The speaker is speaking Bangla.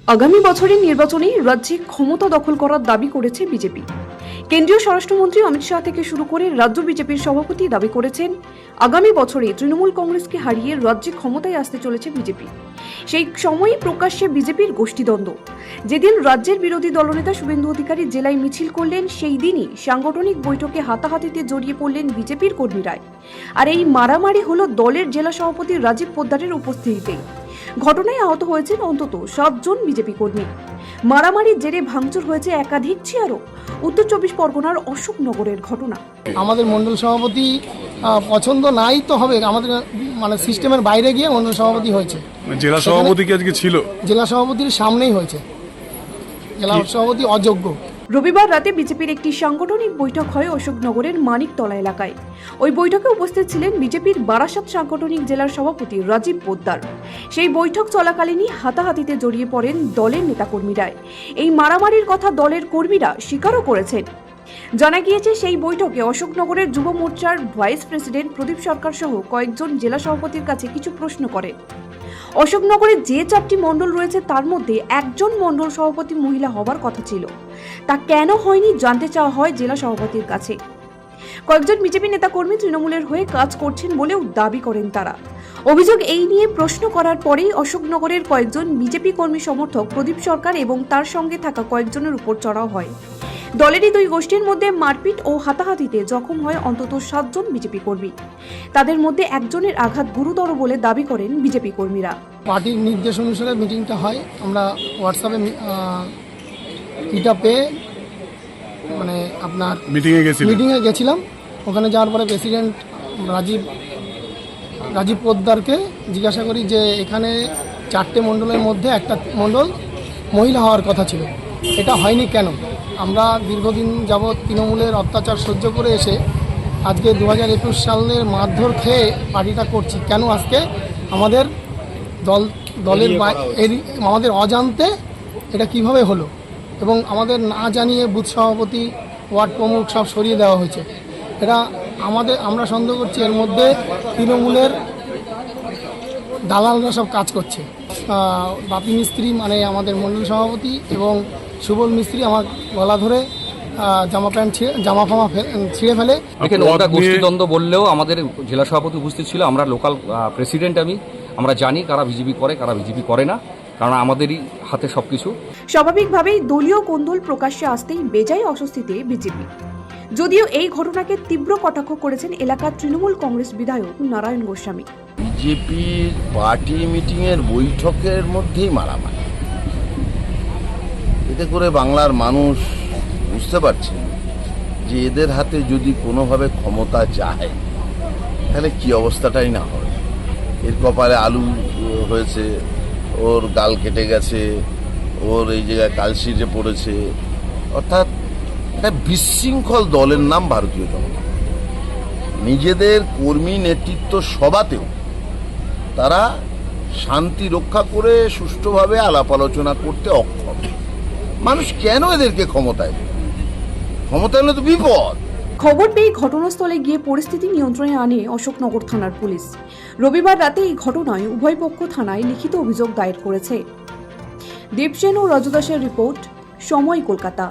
আগামী বছরের নির্বাচনে রাজ্যে ক্ষমতা দখল করার দাবি করেছে বিজেপি। কেন্দ্রীয় স্বরাষ্ট্রমন্ত্রী অমিত শাহ থেকে শুরু করে রাজ্য বিজেপির সভাপতি দাবি করেছেন আগামী বছরে তৃণমূল কংগ্রেসকে হারিয়ে রাজ্যে ক্ষমতায় আসতে চলেছে বিজেপি। সেই সময়ই প্রকাশ্যে বিজেপির গোষ্ঠীদ্বন্দ্ব। যেদিন রাজ্যের বিরোধী দলনেতা শুভেন্দু অধিকারী জেলায় মিছিল করলেন, সেই দিনই সাংগঠনিক বৈঠকে হাতাহাতিতে জড়িয়ে পড়লেন বিজেপির কর্মীরা। আর এই মারামারি হলো দলের জেলা সভাপতি রাজীব পোদ্দারের উপস্থিতিতে। ঘটনায় আহত হয়েছেন অন্তত 7 জন বিজেপি কর্মী। মারামারির জেরে ভাঙচুর হয়েছে একাধিক চেয়ারও। উত্তর 24 পরগনার অশোকনগরের ঘটনা। আমাদের মণ্ডল সভাপতি পছন্দ নাই তো হবে, আমাদের মানে সিস্টেমের বাইরে গিয়ে মণ্ডল সভাপতি হয়েছে। জেলা সভাপতি কি আজকে ছিল? জেলা সভাপতির সামনেই হয়েছে, জেলা সভাপতি অযোগ্য। রবিবার রাতে বিজেপির একটি সাংগঠনিক বৈঠক হয় অশোকনগরের মানিকতলা এলাকায়। ওই বৈঠকে উপস্থিত ছিলেন বিজেপির বারাসাত সাংগঠনিক জেলার সভাপতি রাজীব পোদ্দার। সেই বৈঠক চলাকালীনই হাতাহাতিতে জড়িয়ে পড়েন দলের নেতাকর্মীরা। এই মারামারির কথা দলের কর্মীরা স্বীকারও করেছেন। জানা গিয়েছে, সেই বৈঠকে অশোকনগরের যুব মোর্চার ভাইস প্রেসিডেন্ট প্রদীপ সরকার সহ কয়েকজন জেলা সভাপতির কাছে কিছু প্রশ্ন করেন। অশোকনগরে যে 4টি মণ্ডল রয়েছে তার মধ্যে একজন মণ্ডল সভাপতি মহিলা হবার কথা ছিল, তা কেন হয়নি জানতে চাওয়া হয় জেলা সভাপতির কাছে। কয়েকজন বিজেপি নেতাকর্মী তৃণমূলের হয়ে কাজ করছেন বলেও দাবি করেন তারা। অভিযোগ এই নিয়ে প্রশ্ন করার পরেই অশোকনগরের কয়েকজন বিজেপি কর্মী সমর্থক প্রদীপ সরকার এবং তার সঙ্গে থাকা কয়েকজনের উপর চড়াও হয়। দলেরই দুই গোষ্ঠীর মধ্যে মারপিট ও হাতাহাতিতে জখম হয় অন্তত 7 জন বিজেপি কর্মী। তাদের মধ্যে একজনের আঘাত গুরুতর বলে দাবি করেন বিজেপি কর্মীরা। পার্টির নির্দেশ অনুসারে মিটিংটা হয়, আমরা হোয়াটসঅ্যাপে এটা পেয়ে মানে আপনার মিটিংয়ে গেছিলাম। ওখানে যাওয়ার পরে প্রেসিডেন্ট রাজীব পোদ্দারকে জিজ্ঞাসা করি যে এখানে 4টে মণ্ডলের মধ্যে একটা মণ্ডল মহিলা হওয়ার কথা ছিল, এটা হয়নি কেন? আমরা দীর্ঘদিন যাবৎ তৃণমূলের অত্যাচার সহ্য করে এসে আজকে 2021 সালের মারধর খেয়ে পার্টিটা করছি, কেন আজকে আমাদের দলের আমাদের অজান্তে এটা কিভাবে হলো এবং আমাদের না জানিয়ে বুথ সভাপতি, ওয়ার্ড প্রমুখ সব সরিয়ে দেওয়া হয়েছে। এটা আমরা সন্দেহ করছি এর মধ্যে তৃণমূলের দালালরা সব কাজ করছে। বাপি মিস্ত্রি মানে আমাদের মণ্ডল সভাপতি এবং সুবল মিস্ত্রি আমার গলা ধরে জামা ফামা ছিঁড়ে ফেলে। এখানে ওটা গোষ্ঠীদ্বন্দ্ব বললেও আমাদের জেলা সভাপতি উপস্থিত ছিল। আমরা লোকাল প্রেসিডেন্ট, আমরা জানি কারা বিজেপি করে কারা বিজেপি করে না, কারণ আমাদেরই হাতে সবকিছু। স্বাভাবিকভাবেই দলীয় কোন্দল প্রকাশ্যে আসতেই বেজায় অস্বস্তিতে বিজেপি। যদিও এই ঘটনাকে তীব্র কটাক্ষ করেছেন এলাকার তৃণমূল কংগ্রেস বিধায়ক নারায়ণ গোস্বামী। বিজেপির পার্টি মিটিংয়ের বৈঠকের মধ্যেই মারামারি, এতে করে বাংলার মানুষ বুঝতে পারছে যে এদের হাতে যদি কোনোভাবে ক্ষমতা যায় তাহলে কি অবস্থাটাই না হয়। এর কপালে আলু হয়েছে, ওর গাল কেটে গেছে, ওর এই জায়গায় কালশিটে পড়েছে। অর্থাৎ একটা বিশৃঙ্খল দলের নাম ভারতীয় জনতা। নিজেদের কর্মী নেতৃত্ব সভাতেও তারা শান্তি রক্ষা করে সুষ্ঠুভাবে আলাপ আলোচনা করতে অক্ষম। মানুষ কেন এদেরকে ক্ষমতায় দেবে? ক্ষমতা হলে তো বিপদ। খবর পেয়ে ঘটনাস্থলে গিয়ে পরিস্থিতি নিয়ন্ত্রণে আনে অশোকনগর থানার পুলিশ। রবিবার রাতে এই ঘটনায় উভয় পক্ষ থানায় লিখিত অভিযোগ দায়ের করেছে। দেবসেন ও রজদাসের রিপোর্ট, সময়, কলকাতা।